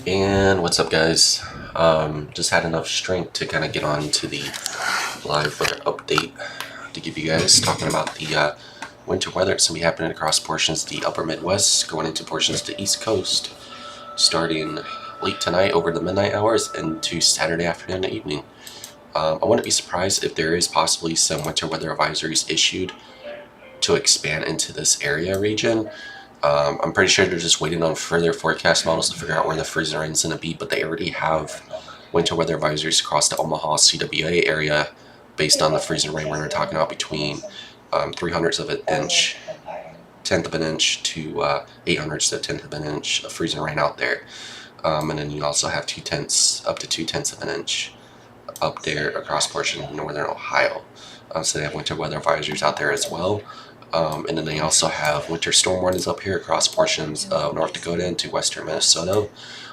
And what's up, guys? Just had enough strength to kind of get on to the live weather update to give you guys, talking about the winter weather. It's going to be happening across portions of the upper Midwest, going into portions of the East Coast, starting late tonight over the midnight hours into Saturday afternoon and evening. I wouldn't be surprised if there is possibly some winter weather advisories issued to expand into this area region. I'm pretty sure they're just waiting on further forecast models to figure out where the freezing rain is going to be, but they already have winter weather advisories across the Omaha CWA area based on the freezing rain where they're talking about between 300ths of an inch, tenth of an inch to 800ths to a tenth of an inch of freezing rain out there. And then you also have up to 2/10 of an inch up there across portions of northern Ohio. So they have winter weather advisories out there as well. And then they also have winter storm warnings up here across portions of North Dakota into western Minnesota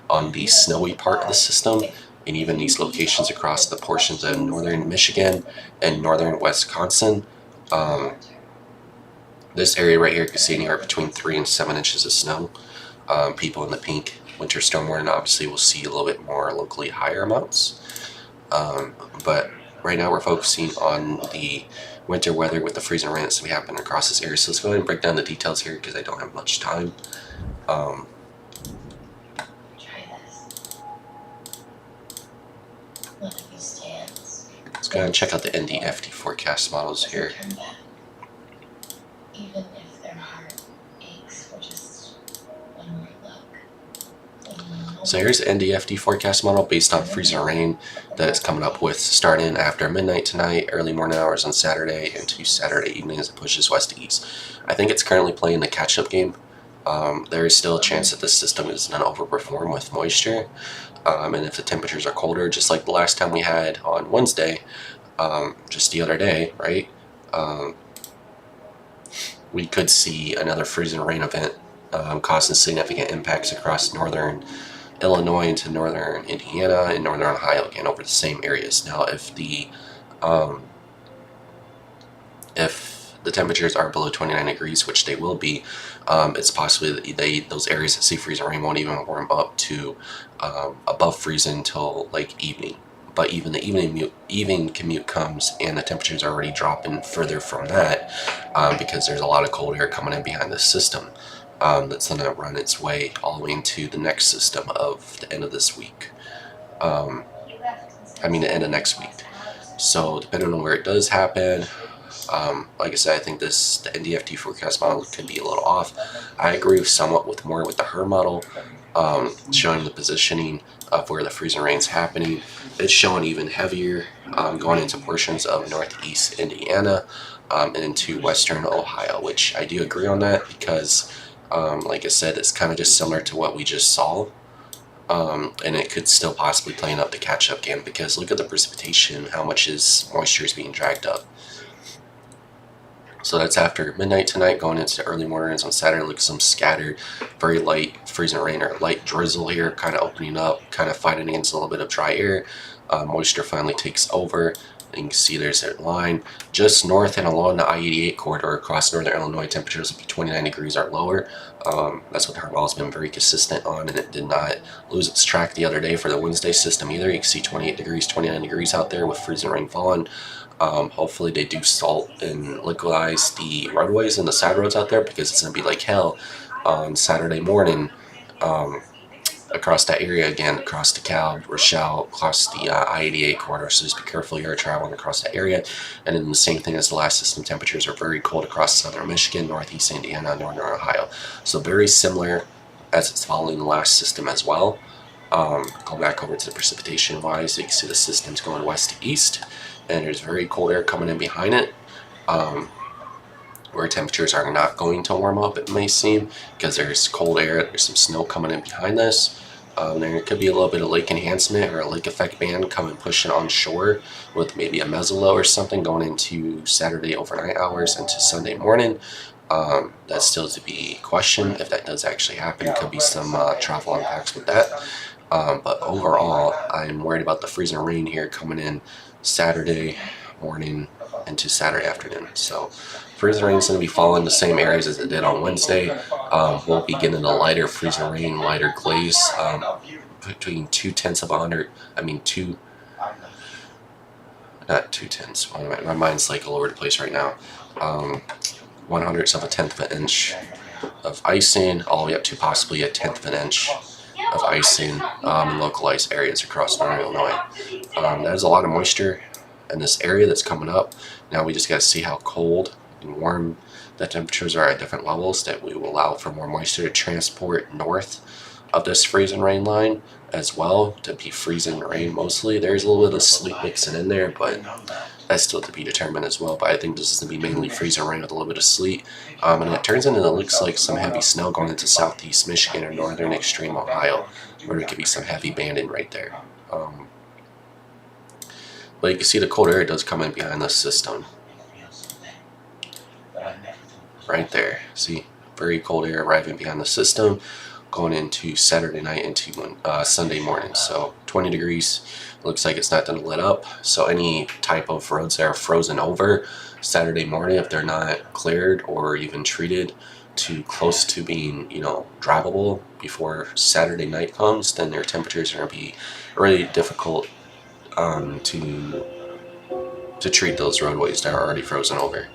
on the snowy part of the system, and even these locations across the portions of northern Michigan and northern Wisconsin. This area right here can see anywhere between 3 and 7 inches of snow. People in the pink winter storm warning obviously will see a little bit more locally higher amounts. But right now we're focusing on the winter weather with the freezing rain that's going to be happening across this area. So let's go ahead and break down the details here because I don't have much time. Let's go ahead and check out the NDFT forecast models here. Even if their heart aches for just one more look. So here's the NDFT forecast model based on freezing rain that it's coming up with starting after midnight tonight, early morning hours on Saturday, into Saturday evening as it pushes west to east. I think it's currently playing the catch-up game. There is still a chance that this system is going to overperform with moisture. And if the temperatures are colder, just like the last time we had on Wednesday, just the other day, right? We could see another freezing rain event causing significant impacts across northern Illinois into northern Indiana and northern Ohio again over the same areas. Now, if the temperatures are below 29 degrees, which they will be, it's possible that those areas that see freezing rain won't even warm up to above freezing until like evening. But even the evening commute comes and the temperatures are already dropping further from that because there's a lot of cold air coming in behind the system. That's going to run its way all the way into the next system of the end of this week. The end of next week. So depending on where it does happen, like I said, I think the NDFT forecast model could be a little off. I agree somewhat with the HER model, showing the positioning of where the freezing rain's happening. It's showing even heavier going into portions of northeast Indiana and into western Ohio, which I do agree on that because like I said, it's kind of just similar to what we just saw, and it could still possibly play up the catch-up game because look at the precipitation, how much moisture is being dragged up. So that's after midnight tonight, going into the early mornings on Saturday. Look at some scattered, very light freezing rain or light drizzle here, kind of opening up, kind of fighting against a little bit of dry air. Moisture finally takes over. And you can see there's that line just north and along the I-88 corridor across northern Illinois. Temperatures will be 29 degrees or lower. That's what the HER has been very consistent on, and it did not lose its track the other day for the Wednesday system either. You can see 28 degrees, 29 degrees out there with freezing rain falling. Hopefully they do salt and liquidize the roadways and the side roads out there because it's going to be like hell on Saturday morning. Across that area again, across DeKalb, Rochelle, across the I-88 corridor, so just be careful you're traveling across that area. And then the same thing as the last system, temperatures are very cold across southern Michigan, northeast Indiana, northern Ohio. So very similar as it's following the last system as well. Go back over to the precipitation wise, so you can see the system's going west to east, and there's very cold air coming in behind it. Where temperatures are not going to warm up, it may seem, because there's cold air, there's some snow coming in behind this. There could be a little bit of lake enhancement or a lake effect band coming pushing on shore with maybe a mezzolow or something going into Saturday overnight hours into Sunday morning. That's still to be questioned if that does actually happen. Could be some travel impacts with that. But overall, I'm worried about the freezing rain here coming in Saturday morning into Saturday afternoon. So Freezing rain is going to be falling in the same areas as it did on Wednesday. We'll be getting a lighter freezing rain, lighter glaze, between 2/10 of 100. I mean, not 2/10. My mind's like all over the place right now. 1/100 of a tenth of an inch of icing, all the way up to possibly a tenth of an inch of icing in localized areas across northern Illinois. There's a lot of moisture in this area that's coming up. Now we just got to see how cold and warm the temperatures are at different levels that we will allow for more moisture to transport north of this freezing rain line as well, to be freezing rain mostly. There's a little bit of sleet mixing in there, but that's still to be determined as well. But I think this is going to be mainly freezing rain with a little bit of sleet. And it turns into, it looks like some heavy snow going into southeast Michigan or northern extreme Ohio, where there could be some heavy banding right there. But you can see the cold air does come in behind this system. Right there. See, very cold air arriving behind the system, going into Saturday night into Sunday morning. So 20 degrees. Looks like it's not going to let up. So any type of roads that are frozen over Saturday morning, if they're not cleared or even treated to close to being, drivable before Saturday night comes, then their temperatures are going to be really difficult to treat those roadways that are already frozen over.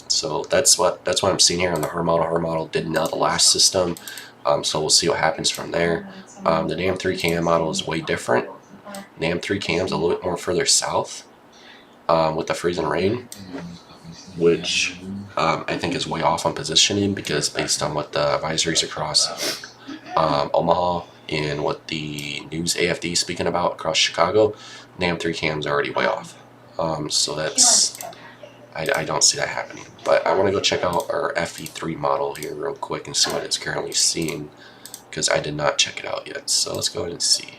So that's what I'm seeing here on the HER model. HER model did nail the last system, so we'll see what happens from there. The NAM 3KM model is way different. NAM 3KM is a little bit more further south with the freezing rain, which I think is way off on positioning, because based on what the advisories across Omaha and what the news AFD is speaking about across Chicago, NAM 3KM is already way off. So that's... I don't see that happening. But I want to go check out our FE3 model here real quick and see what it's currently seeing, because I did not check it out yet. So let's go ahead and see.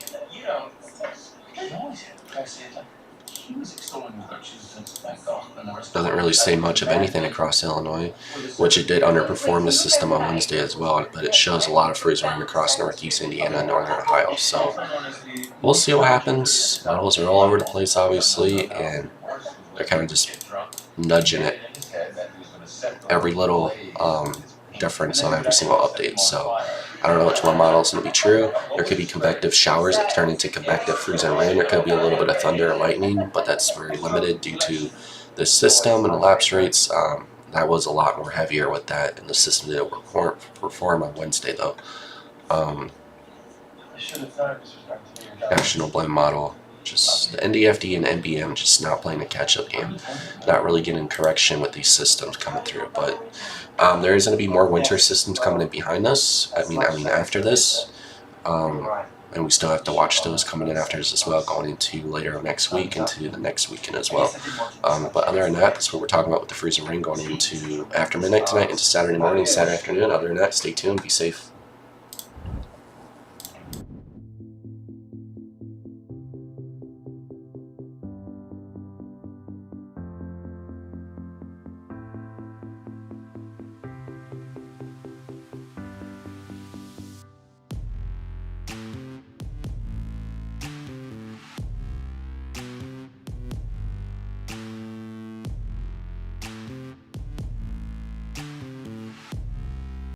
Doesn't really say much of anything across Illinois, which it did underperform the system on Wednesday as well, but it shows a lot of freezing rain across northeast Indiana and northern Ohio. So we'll see what happens. Models are all over the place, obviously, and they're kind of just nudging it every little difference on every single update. So I don't know which one model is going to be true. There could be convective showers that turn into convective freezing rain. There could be a little bit of thunder and lightning, but that's very limited due to the system and the lapse rates. That was a lot more heavier with that, and the system didn't perform on Wednesday though. National blend model. Just the NDFD and NBM just not playing a catch-up game, not really getting correction with these systems coming through. But there is going to be more winter systems coming in behind us. I mean after this, and we still have to watch those coming in after this as well, going into later next week, into the next weekend as well. But other than that, that's what we're talking about with the freezing rain going into after midnight tonight into Saturday morning, Saturday afternoon. Other than that, stay tuned, be safe.